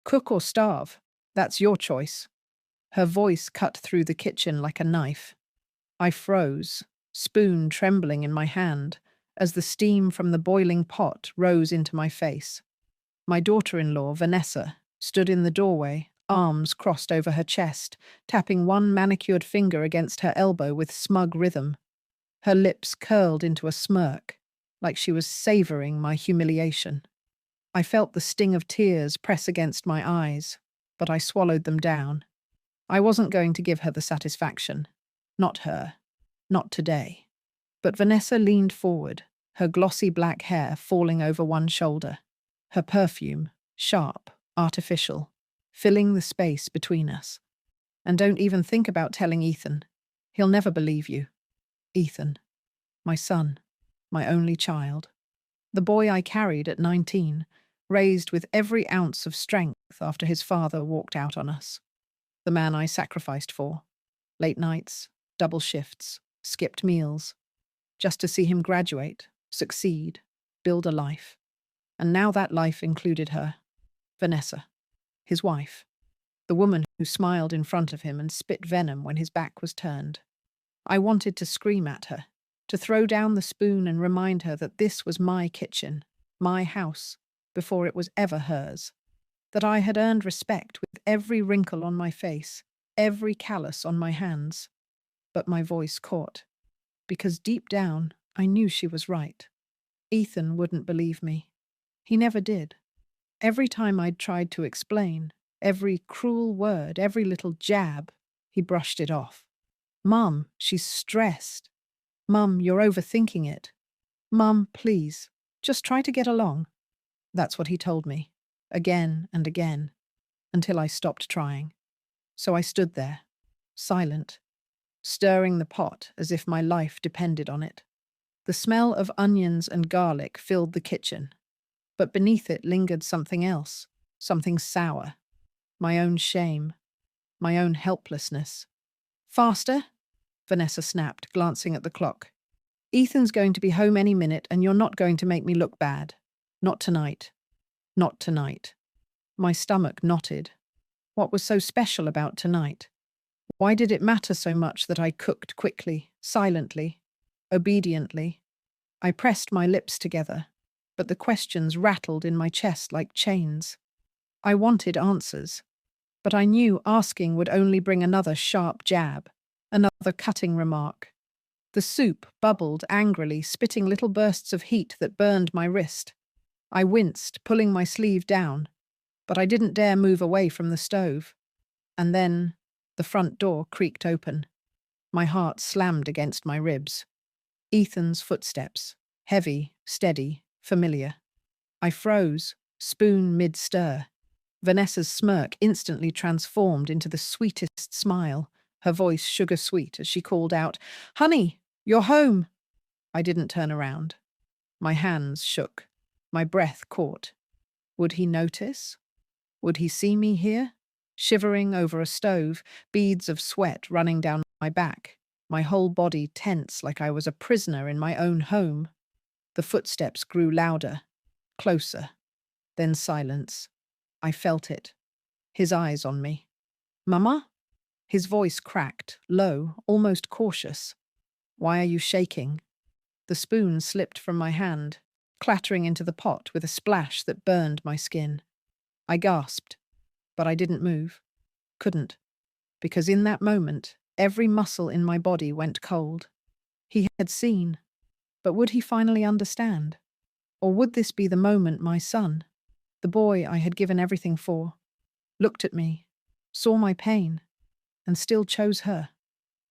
Cook or starve. That's your choice. Her voice cut through the kitchen like a knife. I froze, spoon trembling in my hand, as the steam from the boiling pot rose into my face. My daughter-in-law, Vanessa, stood in the doorway, arms crossed over her chest, tapping one manicured finger against her elbow with smug rhythm. Her lips curled into a smirk, like she was savoring my humiliation. I felt the sting of tears press against my eyes, but I swallowed them down. I wasn't going to give her the satisfaction. Not her. Not today. But Vanessa leaned forward, her glossy black hair falling over one shoulder. Her perfume, sharp, artificial, filling the space between us. And don't even think about telling Ethan. He'll never believe you. Ethan. My son. My only child. The boy I carried at 19, raised with every ounce of strength after his father walked out on us. The man I sacrificed for. Late nights, double shifts, skipped meals. Just to see him graduate, succeed, build a life. And now that life included her. Vanessa. His wife. The woman who smiled in front of him and spit venom when his back was turned. I wanted to scream at her, to throw down the spoon and remind her that this was my kitchen, my house, before it was ever hers. That I had earned respect with every wrinkle on my face, every callus on my hands. But my voice caught, because deep down I knew she was right. Ethan wouldn't believe me. He never did. Every time I'd tried to explain, every cruel word, every little jab, he brushed it off. Mum, she's stressed. Mum, you're overthinking it. Mum, please, just try to get along. That's what he told me, again and again, until I stopped trying. So I stood there, silent, stirring the pot as if my life depended on it. The smell of onions and garlic filled the kitchen, but beneath it lingered something else, something sour. My own shame, my own helplessness. Faster? Vanessa snapped, glancing at the clock. Ethan's going to be home any minute, and you're not going to make me look bad. Not tonight. Not tonight. My stomach knotted. What was so special about tonight? Why did it matter so much that I cooked quickly, silently, obediently? I pressed my lips together, but the questions rattled in my chest like chains. I wanted answers, but I knew asking would only bring another sharp jab, another cutting remark. The soup bubbled angrily, spitting little bursts of heat that burned my wrist. I winced, pulling my sleeve down, but I didn't dare move away from the stove. And then the front door creaked open. My heart slammed against my ribs. Ethan's footsteps, heavy, steady, familiar. I froze, spoon mid-stir. Vanessa's smirk instantly transformed into the sweetest smile, her voice sugar-sweet as she called out, "Honey, you're home!" I didn't turn around. My hands shook. My breath caught. Would he notice? Would he see me here? Shivering over a stove, beads of sweat running down my back, my whole body tense like I was a prisoner in my own home. The footsteps grew louder, closer, then silence. I felt it. His eyes on me. "Mama?" His voice cracked, low, almost cautious. "Why are you shaking?" The spoon slipped from my hand, clattering into the pot with a splash that burned my skin. I gasped, but I didn't move. Couldn't. Because in that moment, every muscle in my body went cold. He had seen, but would he finally understand? Or would this be the moment my son, the boy I had given everything for, looked at me, saw my pain, and still chose her?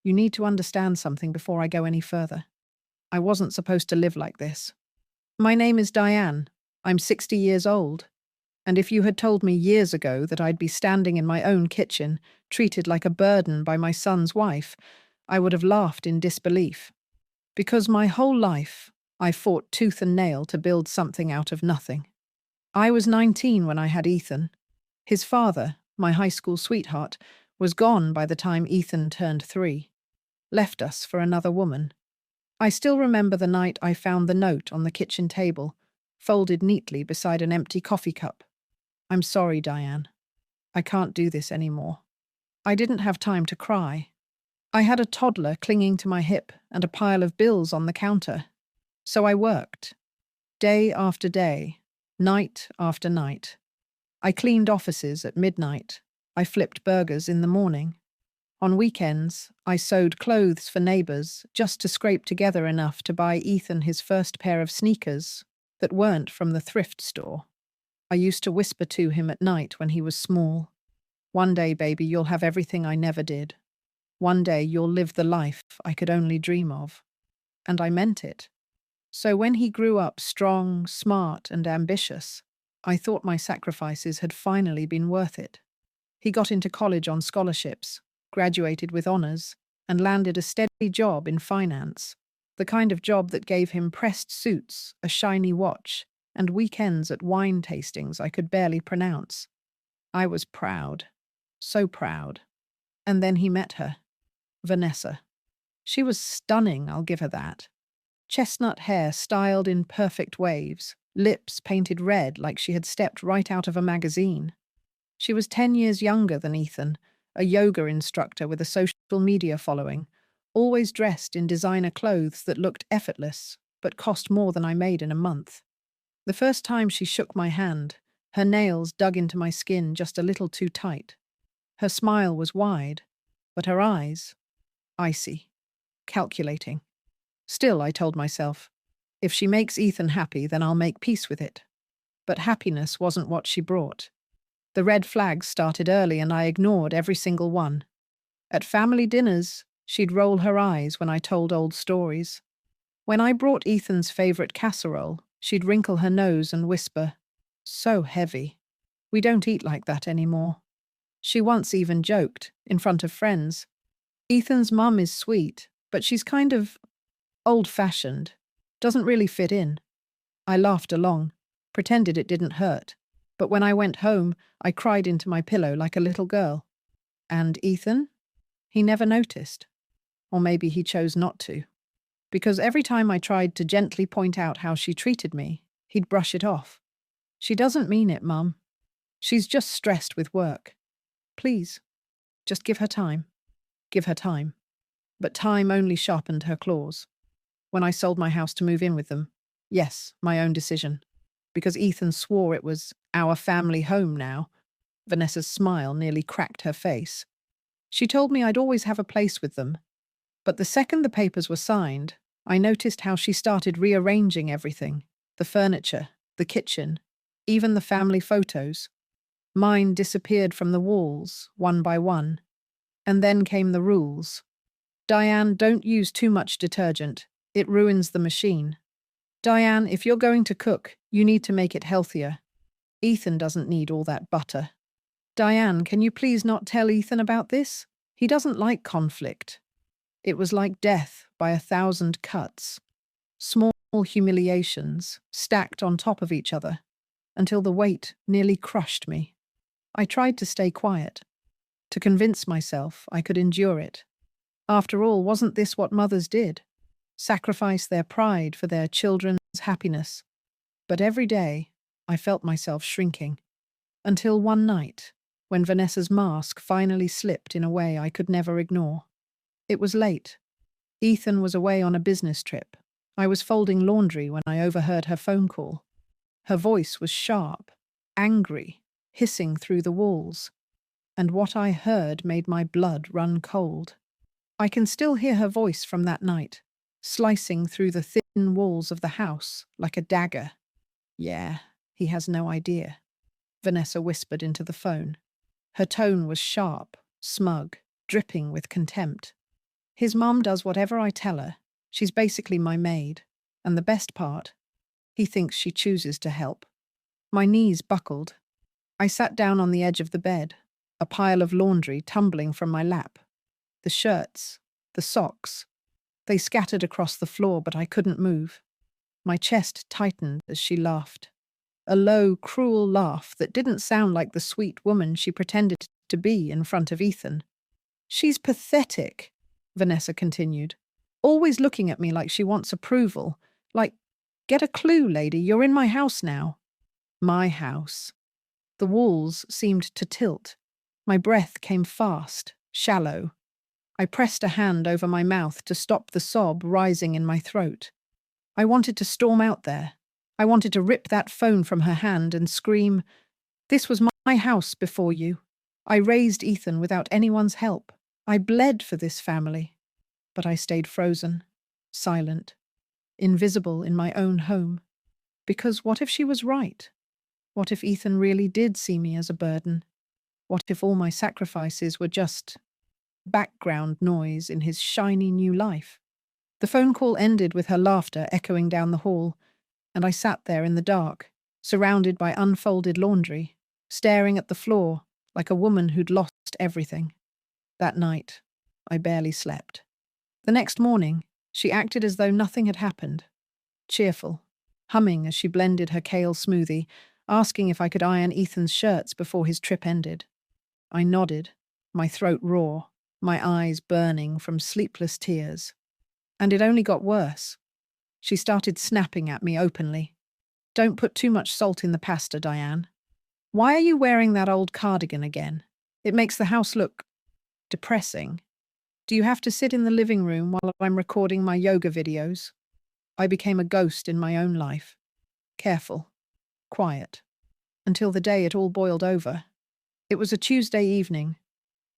You need to understand something before I go any further. I wasn't supposed to live like this. My name is Diane. I'm 60 years old. And if you had told me years ago that I'd be standing in my own kitchen, treated like a burden by my son's wife, I would have laughed in disbelief. Because my whole life, I fought tooth and nail to build something out of nothing. I was 19 when I had Ethan. His father, my high school sweetheart, was gone by the time Ethan turned 3. Left us for another woman. I still remember the night I found the note on the kitchen table, folded neatly beside an empty coffee cup. "I'm sorry, Diane. I can't do this anymore. I didn't have time to cry. I had a toddler clinging to my hip and a pile of bills on the counter. So I worked. Day after day, night after night. I cleaned offices at midnight. I flipped burgers in the morning. On weekends, I sewed clothes for neighbors just to scrape together enough to buy Ethan his first pair of sneakers that weren't from the thrift store. I used to whisper to him at night when he was small, "One day, baby, you'll have everything I never did. One day you'll live the life I could only dream of." And I meant it. So when he grew up strong, smart, and ambitious, I thought my sacrifices had finally been worth it. He got into college on scholarships, graduated with honors, and landed a steady job in finance, the kind of job that gave him pressed suits, a shiny watch, and weekends at wine tastings I could barely pronounce. I was proud, so proud. And then he met her, Vanessa. She was stunning, I'll give her that. Chestnut hair styled in perfect waves, lips painted red like she had stepped right out of a magazine. She was 10 years younger than Ethan, a yoga instructor with a social media following, always dressed in designer clothes that looked effortless, but cost more than I made in a month. The first time she shook my hand, her nails dug into my skin just a little too tight. Her smile was wide, but her eyes, icy, calculating. Still, I told myself, if she makes Ethan happy, then I'll make peace with it. But happiness wasn't what she brought. The red flags started early and I ignored every single one. At family dinners, she'd roll her eyes when I told old stories. When I brought Ethan's favorite casserole, she'd wrinkle her nose and whisper, "So heavy. We don't eat like that anymore." She once even joked, in front of friends, "Ethan's mum is sweet, but she's kind of old-fashioned. Doesn't really fit in." I laughed along, pretended it didn't hurt. But when I went home, I cried into my pillow like a little girl. And Ethan? He never noticed. Or maybe he chose not to. Because every time I tried to gently point out how she treated me, he'd brush it off. "She doesn't mean it, Mum. She's just stressed with work. Please, just give her time. Give her time." But time only sharpened her claws. When I sold my house to move in with them, yes, my own decision. Because Ethan swore it was our family home now. Vanessa's smile nearly cracked her face. She told me I'd always have a place with them. But the second the papers were signed, I noticed how she started rearranging everything. The furniture, the kitchen, even the family photos. Mine disappeared from the walls, one by one. And then came the rules. "Diane, don't use too much detergent. It ruins the machine. Diane, if you're going to cook, you need to make it healthier. Ethan doesn't need all that butter. Diane, can you please not tell Ethan about this? He doesn't like conflict." It was like death by 1,000 cuts. Small humiliations stacked on top of each other until the weight nearly crushed me. I tried to stay quiet, to convince myself I could endure it. After all, wasn't this what mothers did? Sacrifice their pride for their children's happiness. But every day, I felt myself shrinking. Until one night, when Vanessa's mask finally slipped in a way I could never ignore. It was late. Ethan was away on a business trip. I was folding laundry when I overheard her phone call. Her voice was sharp, angry, hissing through the walls. And what I heard made my blood run cold. I can still hear her voice from that night, slicing through the thin walls of the house like a dagger. "Yeah, he has no idea," Vanessa whispered into the phone. Her tone was sharp, smug, dripping with contempt. "His mum does whatever I tell her. She's basically my maid. And the best part, he thinks she chooses to help." My knees buckled. I sat down on the edge of the bed, a pile of laundry tumbling from my lap. The shirts, the socks, they scattered across the floor, but I couldn't move. My chest tightened as she laughed. A low, cruel laugh that didn't sound like the sweet woman she pretended to be in front of Ethan. "She's pathetic," Vanessa continued, "always looking at me like she wants approval. Like, get a clue, lady, you're in my house now." My house. The walls seemed to tilt, My breath came fast, shallow. I pressed a hand over my mouth to stop the sob rising in my throat. I wanted to storm out there. I wanted to rip that phone from her hand and scream, "This was my house before you. I raised Ethan without anyone's help. I bled for this family." But I stayed frozen, silent, invisible in my own home. Because what if she was right? What if Ethan really did see me as a burden? What if all my sacrifices were just background noise in his shiny new life? The phone call ended with her laughter echoing down the hall, and I sat there in the dark, surrounded by unfolded laundry, staring at the floor like a woman who'd lost everything. That night, I barely slept. The next morning, she acted as though nothing had happened, cheerful, humming as she blended her kale smoothie, asking if I could iron Ethan's shirts before his trip ended. I nodded, my throat raw, my eyes burning from sleepless tears. And it only got worse. She started snapping at me openly. "Don't put too much salt in the pasta, Diane. Why are you wearing that old cardigan again? It makes the house look depressing. Do you have to sit in the living room while I'm recording my yoga videos?" I became a ghost in my own life. Careful, quiet, until the day it all boiled over. It was a Tuesday evening.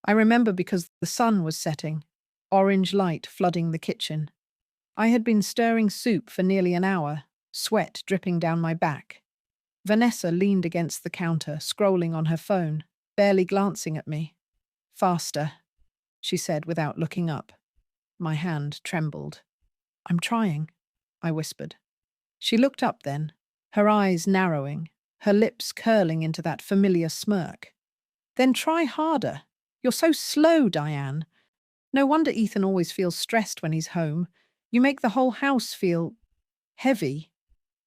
I remember because the sun was setting, orange light flooding the kitchen. I had been stirring soup for nearly an hour, sweat dripping down my back. Vanessa leaned against the counter, scrolling on her phone, barely glancing at me. "Faster," she said without looking up. My hand trembled. "I'm trying," I whispered. She looked up then, her eyes narrowing, her lips curling into that familiar smirk. "Then try harder. You're so slow, Diane. No wonder Ethan always feels stressed when he's home. You make the whole house feel heavy."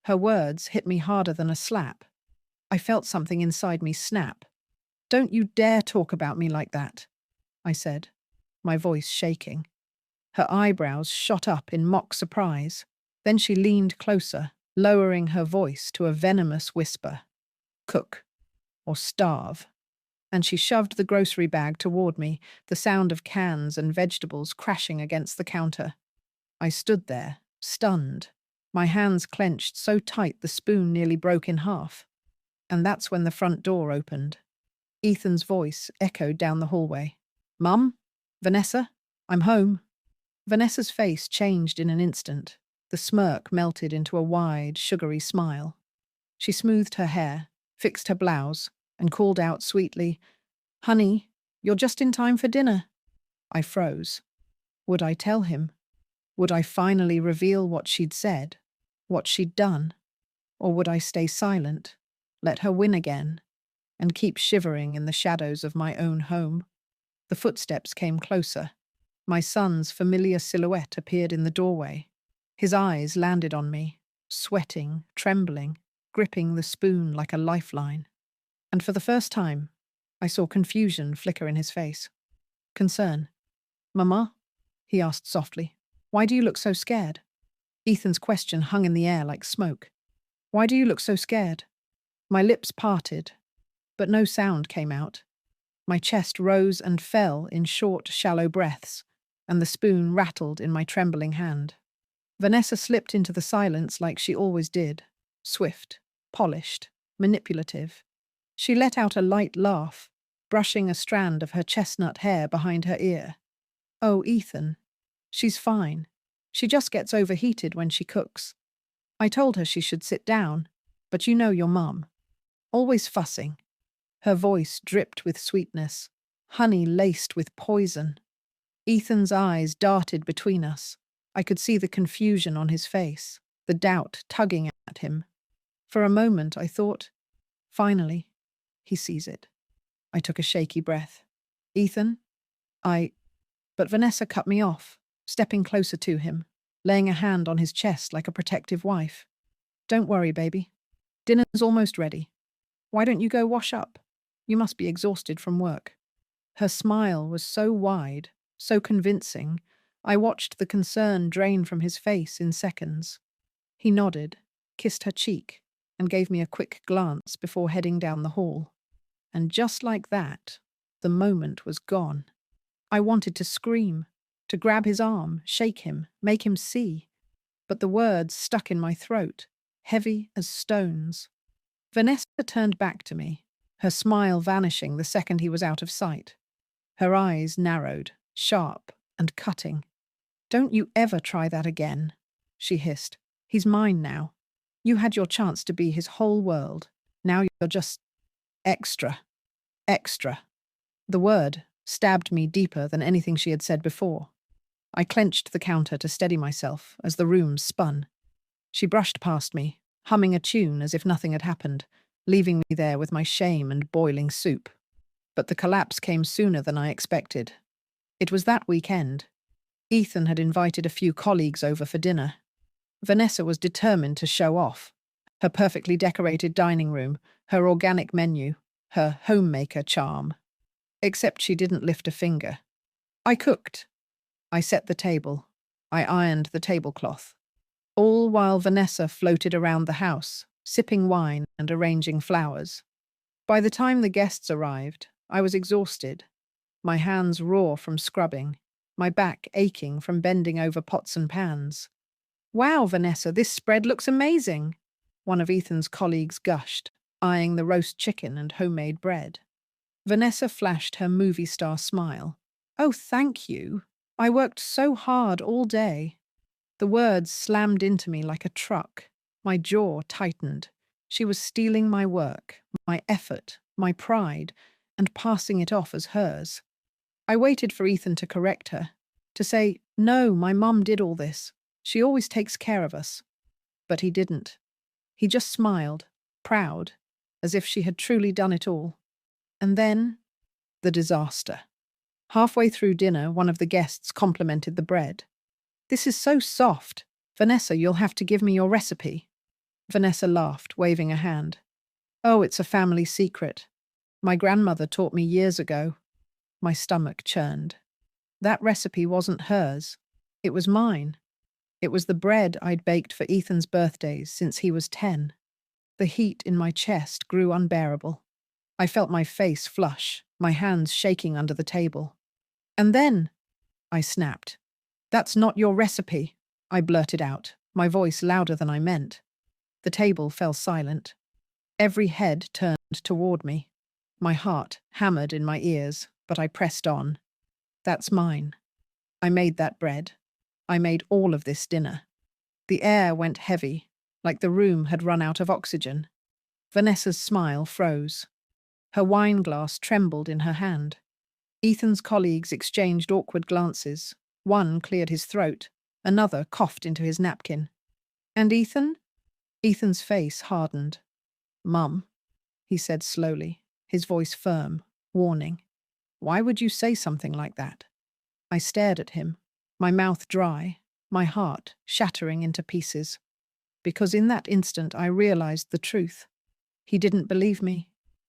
Her words hit me harder than a slap. I felt something inside me snap. "Don't you dare talk about me like that," I said, my voice shaking. Her eyebrows shot up in mock surprise. Then she leaned closer, lowering her voice to a venomous whisper. "Cook or starve." And she shoved the grocery bag toward me, the sound of cans and vegetables crashing against the counter. I stood there, stunned, my hands clenched so tight the spoon nearly broke in half. And that's when the front door opened. Ethan's voice echoed down the hallway. "Mum? Vanessa? I'm home." Vanessa's face changed in an instant. The smirk melted into a wide, sugary smile. She smoothed her hair, fixed her blouse, and called out sweetly, "Honey, you're just in time for dinner." I froze. Would I tell him? Would I finally reveal what she'd said, what she'd done? Or would I stay silent, let her win again, and keep shivering in the shadows of my own home? The footsteps came closer. My son's familiar silhouette appeared in the doorway. His eyes landed on me, sweating, trembling, gripping the spoon like a lifeline. And for the first time, I saw confusion flicker in his face. Concern. "Mama?" he asked softly. "Why do you look so scared?" Ethan's question hung in the air like smoke. "Why do you look so scared?" My lips parted, but no sound came out. My chest rose and fell in short, shallow breaths, and the spoon rattled in my trembling hand. Vanessa slipped into the silence like she always did, swift, polished, manipulative. She let out a light laugh, brushing a strand of her chestnut hair behind her ear. "Oh, Ethan. She's fine. She just gets overheated when she cooks. I told her she should sit down, but you know your mum. Always fussing." Her voice dripped with sweetness, honey laced with poison. Ethan's eyes darted between us. I could see the confusion on his face, the doubt tugging at him. For a moment I thought, finally, he sees it. I took a shaky breath. "Ethan, I—" But Vanessa cut me off, stepping closer to him, laying a hand on his chest like a protective wife. "Don't worry, baby. Dinner's almost ready. Why don't you go wash up? You must be exhausted from work." Her smile was so wide, so convincing, I watched the concern drain from his face in seconds. He nodded, kissed her cheek, and gave me a quick glance before heading down the hall. And just like that, The moment was gone. I wanted to scream, to grab his arm, shake him, make him see. But the words stuck in my throat, heavy as stones. Vanessa turned back to me, her smile vanishing the second he was out of sight. Her eyes narrowed, sharp and cutting. "Don't you ever try that again," she hissed. "He's mine now. You had your chance to be his whole world. Now you're just extra. Extra." The word stabbed me deeper than anything she had said before. I clenched the counter to steady myself as the room spun. She brushed past me, humming a tune as if nothing had happened, leaving me there with my shame and boiling soup. But the collapse came sooner than I expected. It was that weekend. Ethan had invited a few colleagues over for dinner. Vanessa was determined to show off. Her perfectly decorated dining room, her organic menu, her homemaker charm. Except she didn't lift a finger. I cooked. I set the table. I ironed the tablecloth. All while Vanessa floated around the house, sipping wine and arranging flowers. By the time the guests arrived, I was exhausted, my hands raw from scrubbing, my back aching from bending over pots and pans. "Wow, Vanessa, this spread looks amazing," one of Ethan's colleagues gushed, eyeing the roast chicken and homemade bread. Vanessa flashed her movie star smile. "Oh, thank you. I worked so hard all day." The words slammed into me like a truck. My jaw tightened. She was stealing my work, my effort, my pride, and passing it off as hers. I waited for Ethan to correct her, to say, "No, my mum did all this. She always takes care of us." But he didn't. He just smiled, proud, as if she had truly done it all. And then, the disaster. Halfway through dinner, one of the guests complimented the bread. "This is so soft. Vanessa, you'll have to give me your recipe." Vanessa laughed, waving a hand. "Oh, it's a family secret. My grandmother taught me years ago." My stomach churned. That recipe wasn't hers. It was mine. It was the bread I'd baked for Ethan's birthdays since he was 10. The heat in my chest grew unbearable. I felt my face flush, my hands shaking under the table. "And then," I snapped. "That's not your recipe," I blurted out, my voice louder than I meant. The table fell silent. Every head turned toward me. My heart hammered in my ears, but I pressed on. "That's mine. I made that bread. I made all of this dinner." The air went heavy, like the room had run out of oxygen. Vanessa's smile froze. Her wine glass trembled in her hand. Ethan's colleagues exchanged awkward glances. One cleared his throat, another coughed into his napkin. "And Ethan?" Ethan's face hardened. "Mum," he said slowly, his voice firm, warning. "Why would you say something like that?" I stared at him, my mouth dry, my heart shattering into pieces. Because in that instant I realized the truth. He didn't believe me.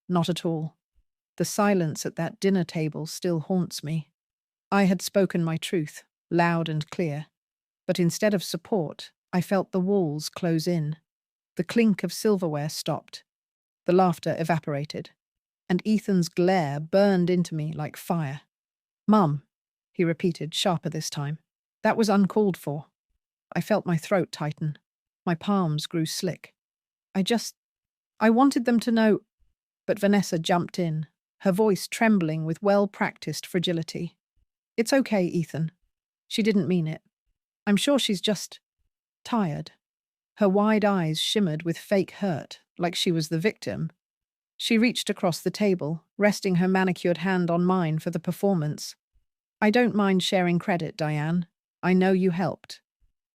Not at all. The silence at that dinner table still haunts me. I had spoken my truth, loud and clear. But instead of support, I felt the walls close in. The clink of silverware stopped. The laughter evaporated. And Ethan's glare burned into me like fire. "Mum," he repeated, sharper this time. "That was uncalled for." I felt my throat tighten. My palms grew slick. I wanted them to know. But Vanessa jumped in, her voice trembling with well-practiced fragility. "It's okay, Ethan. She didn't mean it. I'm sure she's just tired." Her wide eyes shimmered with fake hurt, like she was the victim. She reached across the table, resting her manicured hand on mine for the performance. "I don't mind sharing credit, Diane. I know you helped."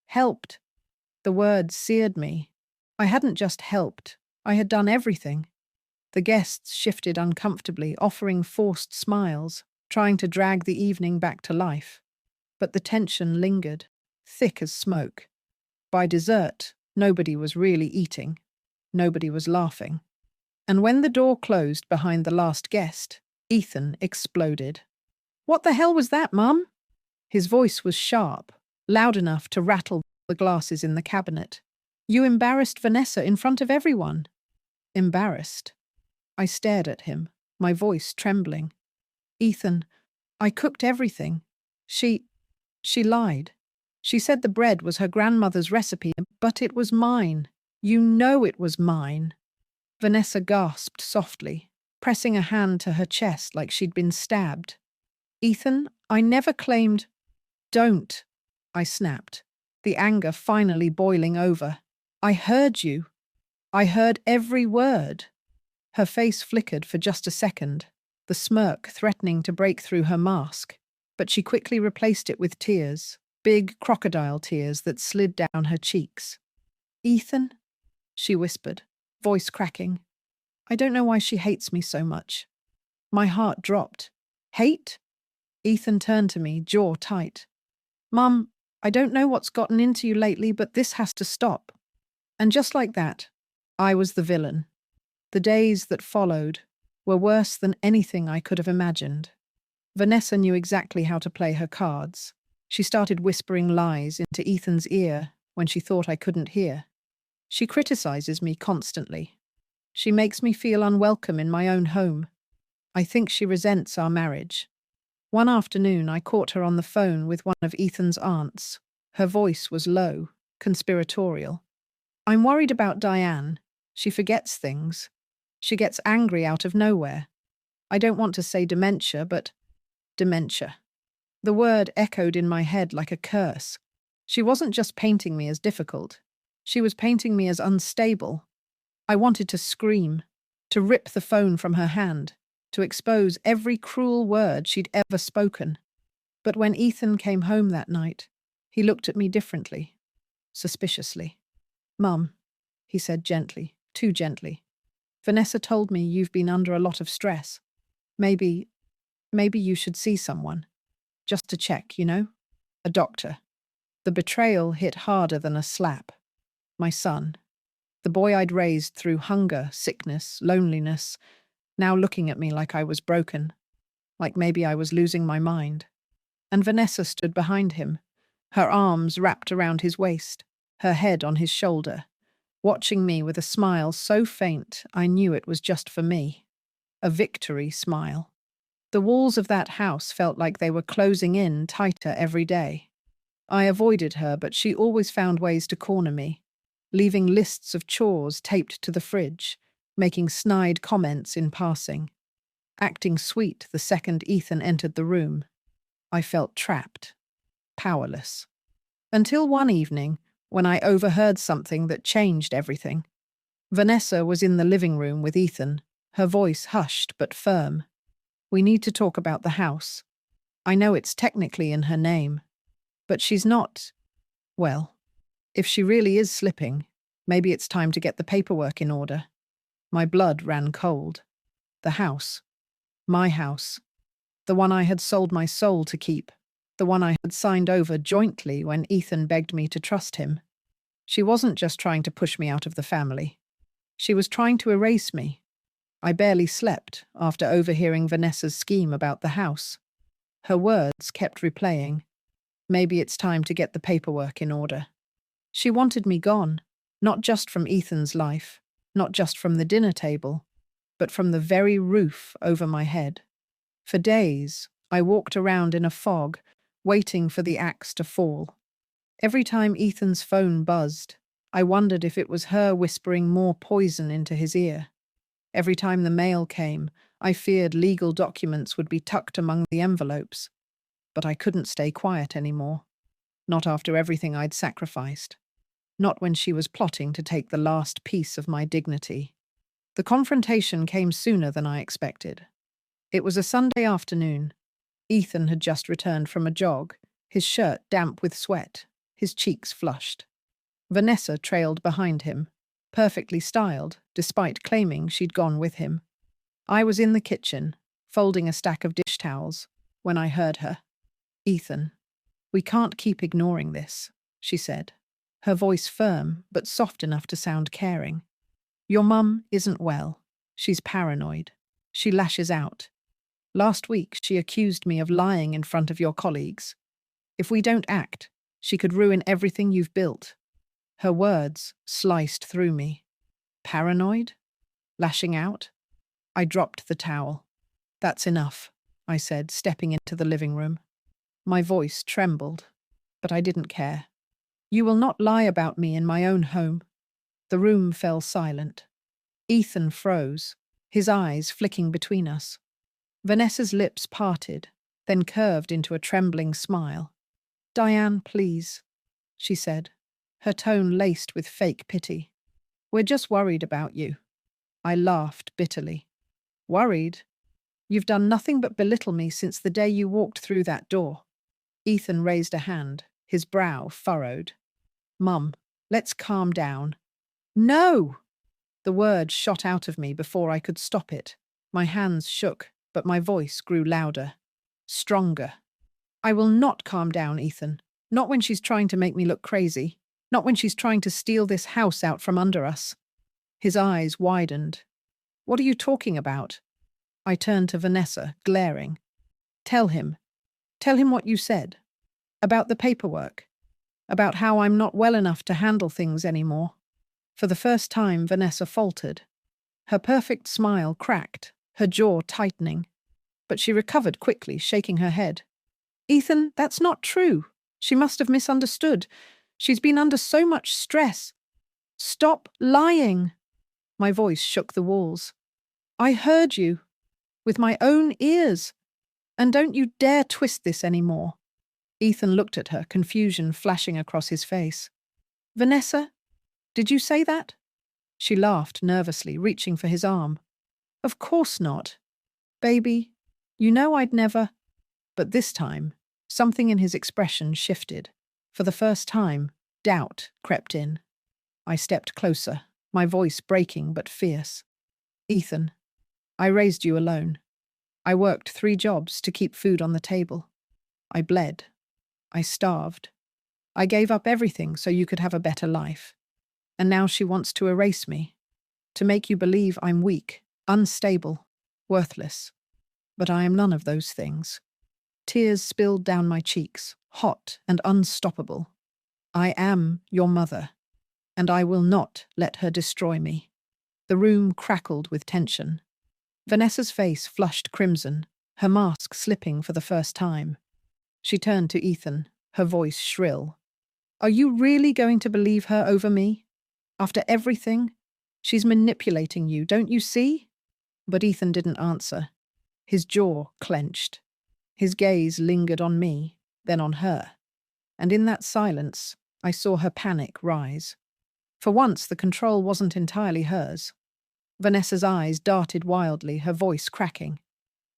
Helped? The word seared me. I hadn't just helped. I had done everything. The guests shifted uncomfortably, offering forced smiles, trying to drag the evening back to life. But the tension lingered, thick as smoke. By dessert, nobody was really eating. Nobody was laughing. And when the door closed behind the last guest, Ethan exploded. "What the hell was that, Mum?" His voice was sharp, loud enough to rattle the glasses in the cabinet. "You embarrassed Vanessa in front of everyone." Embarrassed? I stared at him, my voice trembling. Ethan, I cooked everything. She, she lied. She said the bread was her grandmother's recipe, but it was mine. You know it was mine. Vanessa gasped softly, pressing a hand to her chest like she'd been stabbed. Ethan, I never claimed. Don't, I snapped, the anger finally boiling over. I heard you. I heard every word. Her face flickered for just a second, the smirk threatening to break through her mask, but she quickly replaced it with tears, big crocodile tears that slid down her cheeks. Ethan, she whispered, voice cracking. I don't know why she hates me so much. My heart dropped. Hate? Ethan turned to me, jaw tight. Mum, I don't know what's gotten into you lately, but this has to stop. And just like that, I was the villain. The days that followed were worse than anything I could have imagined. Vanessa knew exactly how to play her cards. She started whispering lies into Ethan's ear when she thought I couldn't hear. She criticizes me constantly. She makes me feel unwelcome in my own home. I think she resents our marriage. One afternoon, I caught her on the phone with one of Ethan's aunts. Her voice was low, conspiratorial. I'm worried about Diane. She forgets things. She gets angry out of nowhere. I don't want to say dementia, but dementia. The word echoed in my head like a curse. She wasn't just painting me as difficult. She was painting me as unstable. I wanted to scream, to rip the phone from her hand, to expose every cruel word she'd ever spoken. But when Ethan came home that night, he looked at me differently, suspiciously. Mum, he said gently, too gently. Vanessa told me you've been under a lot of stress. Maybe you should see someone. Just to check, you know? A doctor. The betrayal hit harder than a slap. My son, the boy I'd raised through hunger, sickness, loneliness, now looking at me like I was broken, like maybe I was losing my mind. And Vanessa stood behind him, her arms wrapped around his waist, her head on his shoulder, watching me with a smile so faint I knew it was just for me. A victory smile. The walls of that house felt like they were closing in tighter every day. I avoided her, but she always found ways to corner me, leaving lists of chores taped to the fridge, making snide comments in passing, acting sweet the second Ethan entered the room. I felt trapped, powerless. Until one evening, when I overheard something that changed everything. Vanessa was in the living room with Ethan, her voice hushed but firm. We need to talk about the house. I know it's technically in her name, but she's not, well, if she really is slipping, maybe it's time to get the paperwork in order. My blood ran cold. The house. My house. The one I had sold my soul to keep. The one I had signed over jointly when Ethan begged me to trust him. She wasn't just trying to push me out of the family. She was trying to erase me. I barely slept after overhearing Vanessa's scheme about the house. Her words kept replaying. Maybe it's time to get the paperwork in order. She wanted me gone, not just from Ethan's life, not just from the dinner table, but from the very roof over my head. For days, I walked around in a fog, waiting for the axe to fall. Every time Ethan's phone buzzed, I wondered if it was her whispering more poison into his ear. Every time the mail came, I feared legal documents would be tucked among the envelopes. But I couldn't stay quiet anymore. Not after everything I'd sacrificed. Not when she was plotting to take the last piece of my dignity. The confrontation came sooner than I expected. It was a Sunday afternoon. Ethan had just returned from a jog, his shirt damp with sweat, his cheeks flushed. Vanessa trailed behind him, perfectly styled, despite claiming she'd gone with him. I was in the kitchen, folding a stack of dish towels, when I heard her. Ethan, we can't keep ignoring this, she said, her voice firm but soft enough to sound caring. Your mum isn't well. She's paranoid. She lashes out. Last week, she accused me of lying in front of your colleagues. If we don't act, she could ruin everything you've built. Her words sliced through me. Paranoid? Lashing out? I dropped the towel. That's enough. I said, stepping into the living room. My voice trembled, but I didn't care. You will not lie about me in my own home. The room fell silent. Ethan froze, his eyes flicking between us. Vanessa's lips parted, then curved into a trembling smile. Diane, please, she said, her tone laced with fake pity. We're just worried about you. I laughed bitterly. Worried? You've done nothing but belittle me since the day you walked through that door. Ethan raised a hand, his brow furrowed. Mum, let's calm down. No! The word shot out of me before I could stop it. My hands shook, but my voice grew louder, stronger. I will not calm down, Ethan. Not when she's trying to make me look crazy. Not when she's trying to steal this house out from under us. His eyes widened. What are you talking about? I turned to Vanessa, glaring. Tell him. Tell him what you said. About the paperwork. About how I'm not well enough to handle things anymore. For the first time, Vanessa faltered. Her perfect smile cracked, her jaw tightening. But she recovered quickly, shaking her head. Ethan, that's not true. She must have misunderstood. She's been under so much stress. Stop lying. My voice shook the walls. I heard you. With my own ears. And don't you dare twist this anymore. Ethan looked at her, confusion flashing across his face. Vanessa, did you say that? She laughed nervously, reaching for his arm. Of course not. Baby, you know I'd never… But this time, something in his expression shifted. For the first time, doubt crept in. I stepped closer, my voice breaking but fierce. Ethan, I raised you alone. I worked 3 jobs to keep food on the table. I bled. I starved. I gave up everything so you could have a better life. And now she wants to erase me, to make you believe I'm weak, unstable, worthless. But I am none of those things. Tears spilled down my cheeks, hot and unstoppable. I am your mother, and I will not let her destroy me. The room crackled with tension. Vanessa's face flushed crimson, her mask slipping for the first time. She turned to Ethan, her voice shrill. Are you really going to believe her over me? After everything? She's manipulating you, don't you see? But Ethan didn't answer. His jaw clenched. His gaze lingered on me, then on her. And in that silence, I saw her panic rise. For once, the control wasn't entirely hers. Vanessa's eyes darted wildly, her voice cracking.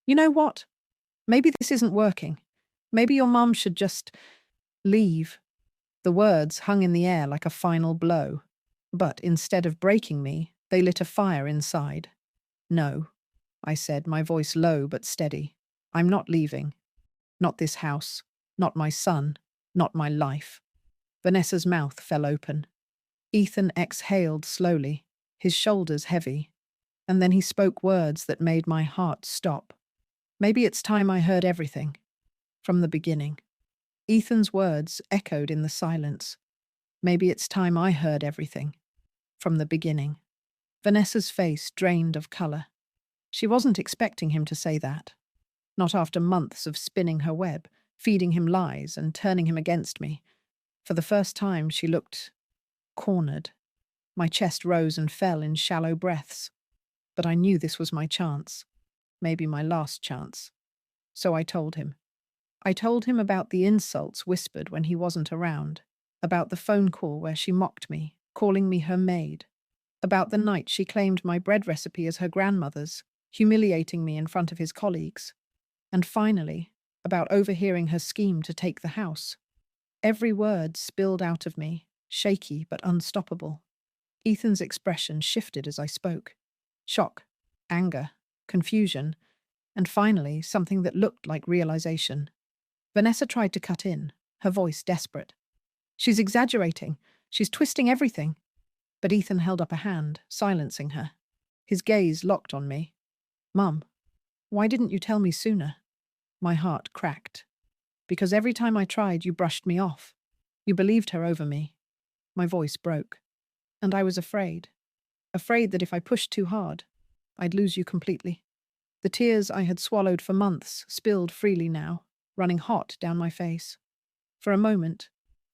You know what? Maybe this isn't working. Maybe your mum should just leave. The words hung in the air like a final blow. But instead of breaking me, they lit a fire inside. No, I said, my voice low but steady. I'm not leaving. Not this house. Not my son. Not my life. Vanessa's mouth fell open. Ethan exhaled slowly, his shoulders heavy. And then he spoke words that made my heart stop. Maybe it's time I heard everything. From the beginning. Ethan's words echoed in the silence. Maybe it's time I heard everything. From the beginning. Vanessa's face drained of colour. She wasn't expecting him to say that. Not after months of spinning her web, feeding him lies and turning him against me. For the first time she looked cornered. My chest rose and fell in shallow breaths. But I knew this was my chance. Maybe my last chance. So I told him. I told him about the insults whispered when he wasn't around, about the phone call where she mocked me, calling me her maid, about the night she claimed my bread recipe as her grandmother's, humiliating me in front of his colleagues, and finally, about overhearing her scheme to take the house. Every word spilled out of me, shaky but unstoppable. Ethan's expression shifted as I spoke. Shock, anger, confusion, and finally something that looked like realization. Vanessa tried to cut in, her voice desperate. She's exaggerating. She's twisting everything. But Ethan held up a hand, silencing her. His gaze locked on me. Mum, why didn't you tell me sooner? My heart cracked. Because every time I tried, you brushed me off. You believed her over me. My voice broke. And I was afraid. Afraid that if I pushed too hard, I'd lose you completely. The tears I had swallowed for months spilled freely now, running hot down my face. For a moment,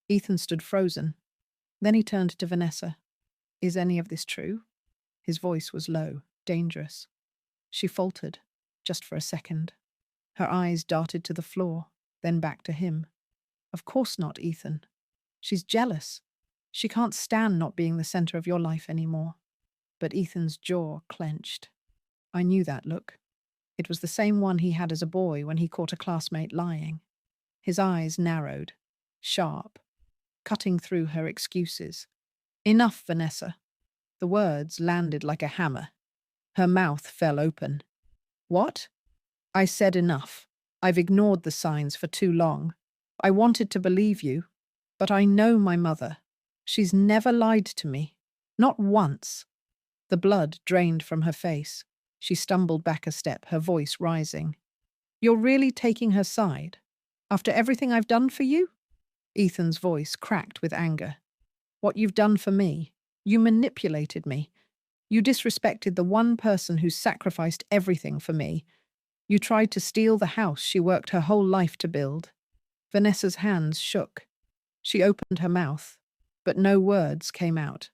Ethan stood frozen. Then he turned to Vanessa. "Is any of this true?" His voice was low, dangerous. She faltered, just for a second. Her eyes darted to the floor, then back to him. "Of course not, Ethan. She's jealous. She can't stand not being the center of your life anymore." But Ethan's jaw clenched. I knew that look. It was the same one he had as a boy when he caught a classmate lying. His eyes narrowed, sharp, cutting through her excuses. "Enough, Vanessa." The words landed like a hammer. Her mouth fell open. "What?" I said enough. "I've ignored the signs for too long. I wanted to believe you, but I know my mother. She's never lied to me. Not once." The blood drained from her face. She stumbled back a step, her voice rising. "You're really taking her side? After everything I've done for you?" Ethan's voice cracked with anger. "What you've done for me. You manipulated me. You disrespected the one person who sacrificed everything for me. You tried to steal the house she worked her whole life to build." Vanessa's hands shook. She opened her mouth, but no words came out.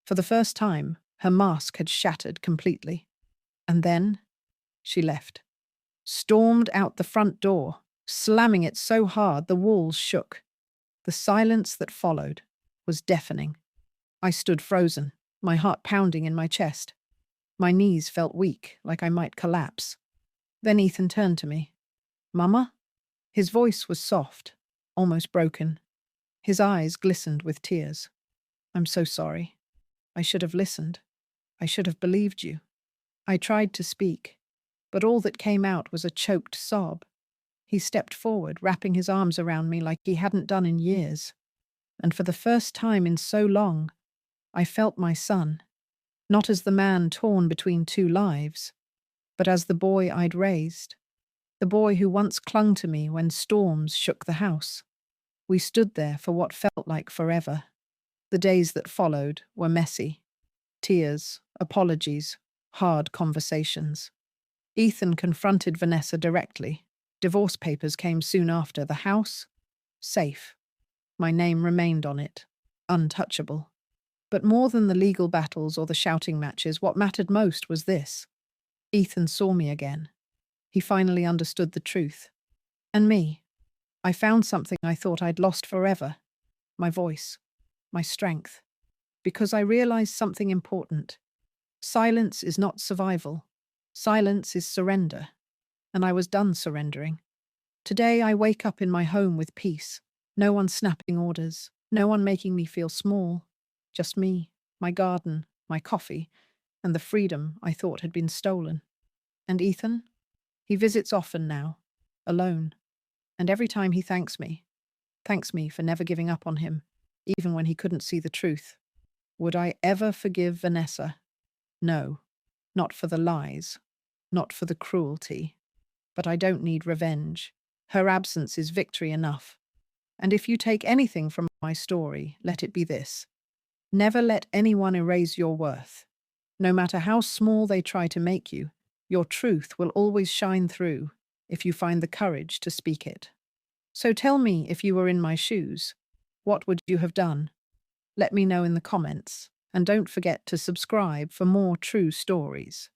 For the first time, her mask had shattered completely. And then she left. Stormed out the front door, slamming it so hard the walls shook. The silence that followed was deafening. I stood frozen, my heart pounding in my chest. My knees felt weak, like I might collapse. Then Ethan turned to me. "Mama?" His voice was soft, almost broken. His eyes glistened with tears. "I'm so sorry. I should have listened. I should have believed you." I tried to speak, but all that came out was a choked sob. He stepped forward, wrapping his arms around me like he hadn't done in years. And for the first time in so long, I felt my son, not as the man torn between two lives, but as the boy I'd raised, the boy who once clung to me when storms shook the house. We stood there for what felt like forever. The days that followed were messy. Tears, apologies, hard conversations. Ethan confronted Vanessa directly. Divorce papers came soon after. The house, safe. My name remained on it, untouchable. But more than the legal battles or the shouting matches, what mattered most was this. Ethan saw me again. He finally understood the truth. And me. I found something I thought I'd lost forever. My voice. My strength. Because I realized something important. Silence is not survival. Silence is surrender. And I was done surrendering. Today I wake up in my home with peace. No one snapping orders. No one making me feel small. Just me, my garden, my coffee, and the freedom I thought had been stolen. And Ethan? He visits often now, alone. And every time he thanks me for never giving up on him, even when he couldn't see the truth. Would I ever forgive Vanessa? No, not for the lies, not for the cruelty. But I don't need revenge. Her absence is victory enough. And if you take anything from my story, let it be this. Never let anyone erase your worth. No matter how small they try to make you, your truth will always shine through if you find the courage to speak it. So tell me, if you were in my shoes, what would you have done? Let me know in the comments, and don't forget to subscribe for more true stories.